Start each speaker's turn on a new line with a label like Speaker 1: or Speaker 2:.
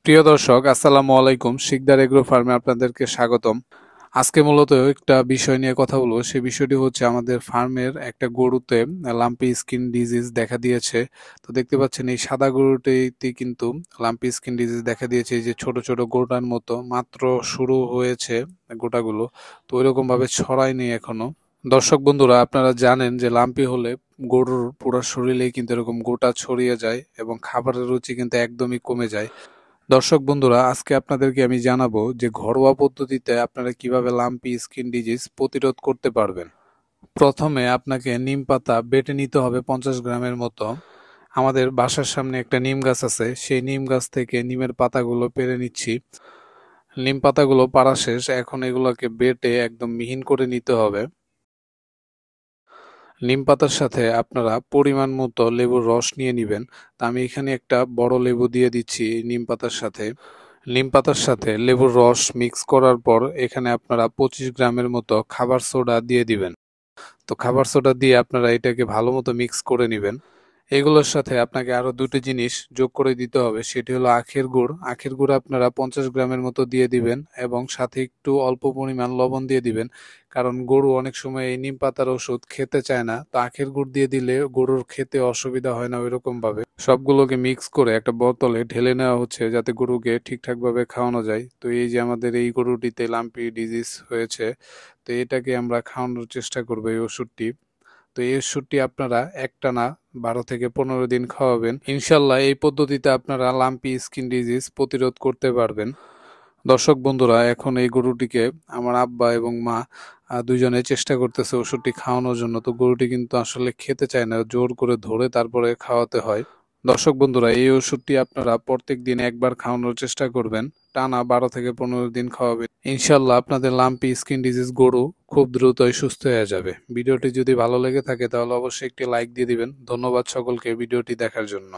Speaker 1: প্রিয় দর্শক, আসসালামু আলাইকুম। শিকদার এগ্রো ফার্মে আপনাদেরকে স্বাগতম। আজকে মূলত একটা বিষয় নিয়ে কথা বলবো। সেই বিষয়টি হচ্ছে আমাদের ফার্মের একটা গরুতে লাম্পি স্কিন ডিজিজ দেখা দিয়েছে। তো দেখতে পাচ্ছেন এই সাদা গরুটিতে কিন্তু লাম্পি স্কিন ডিজিজ দেখা দিয়েছে। এই যে ছোট ছোট গোটার মতো মাত্র শুরু হয়েছে গোটাগুলো, তো ওইরকম ভাবে ছড়ায়নি এখনো। দর্শক বন্ধুরা, আপনারা জানেন যে লাম্পি হলে গরুর পুরো শরীরেই কিন্তু এরকম গোটা ছড়িয়ে যায় এবং খাবারের রুচি কিন্তু একদমই কমে যায়। দর্শক বন্ধুরা, আজকে আপনাদেরকে আমি জানাবো যে ঘরোয়া পদ্ধতিতে আপনারা কিভাবে লাম্পি স্কিন ডিজিজ প্রতিরোধ করতে পারবেন। প্রথমে আপনাকে নিম পাতা বেটে নিতে হবে 50 গ্রামের মতো। আমাদের বাসার সামনে একটা নিম গাছ আছে, সেই নিম গাছ থেকে নিমের পাতাগুলো পেড়ে নিচ্ছি। নিম পাতাগুলো পাড়া শেষ, এখন এগুলোকে বেটে একদম মিহিন করে নিতে হবে। নিম পাতার সাথে আপনারা পরিমাণ মতো লেবুর রস নিয়ে নেবেন। তা আমি এখানে একটা বড় লেবু দিয়ে দিচ্ছি এই নিম পাতার সাথে। নিম পাতার সাথে লেবুর রস মিক্স করার পর এখানে আপনারা 25 গ্রামের মতো খাবার সোডা দিয়ে দিবেন। তো খাবার সোডা দিয়ে আপনারা এটাকে ভালো মতো মিক্স করে নেবেন। এগুলোর সাথে আপনাকে আরো দুটি জিনিস যোগ করে দিতে হবে, সেটি হলো আখের গুড়। আখের গুড় আপনারা 50 গ্রামের মতো দিয়ে দিবেন এবং সাথে একটু অল্প পরিমাণ লবণ দিয়ে দিবেন। কারণ গরু অনেক সময় এই নিম পাতার ওষুধ খেতে চায় না, তো আখের গুড় দিয়ে দিলে গরুর খেতে অসুবিধা হয় না ওইরকম ভাবে। সবগুলোকে মিক্স করে একটা বোতলে ঢেলে নেওয়া হচ্ছে যাতে গরুকে ঠিকঠাক ভাবে খাওয়ানো যায়। তো এই যে আমাদের এই গরুটিতে লাম্পি ডিজিজ হয়েছে, তো এটাকে আমরা খাওয়ানোর চেষ্টা করবো এই ওষুধটি। তো এই ওষুধটি আপনারা একটানা 12 থেকে 15 দিন খাওয়াবেন। ইনশাল্লাহ এই পদ্ধতিতে আপনারা লাম্পি স্কিন ডিজিজ প্রতিরোধ করতে পারবেন। দর্শক বন্ধুরা, এখন এই গরুটিকে আমার আব্বা এবং মা দুইজনে চেষ্টা করতেছে ওষুধটি খাওয়ানোর জন্য। তো গরুটি কিন্তু আসলে খেতে চায় না, জোর করে ধরে তারপরে খাওয়াতে হয়। দর্শক বন্ধুরা, এই ওষুধটি আপনারা প্রত্যেক দিন একবার খাওয়ানোর চেষ্টা করবেন। টানা 12 থেকে 15 দিন খাওয়াবেন। ইনশাল্লাহ আপনাদের লাম্পি স্কিন ডিজিজ গরু খুব দ্রুতই সুস্থ হয়ে যাবে। ভিডিওটি যদি ভালো লেগে থাকে তাহলে অবশ্যই একটি লাইক দিয়ে দিবেন। ধন্যবাদ সকলকে ভিডিওটি দেখার জন্য।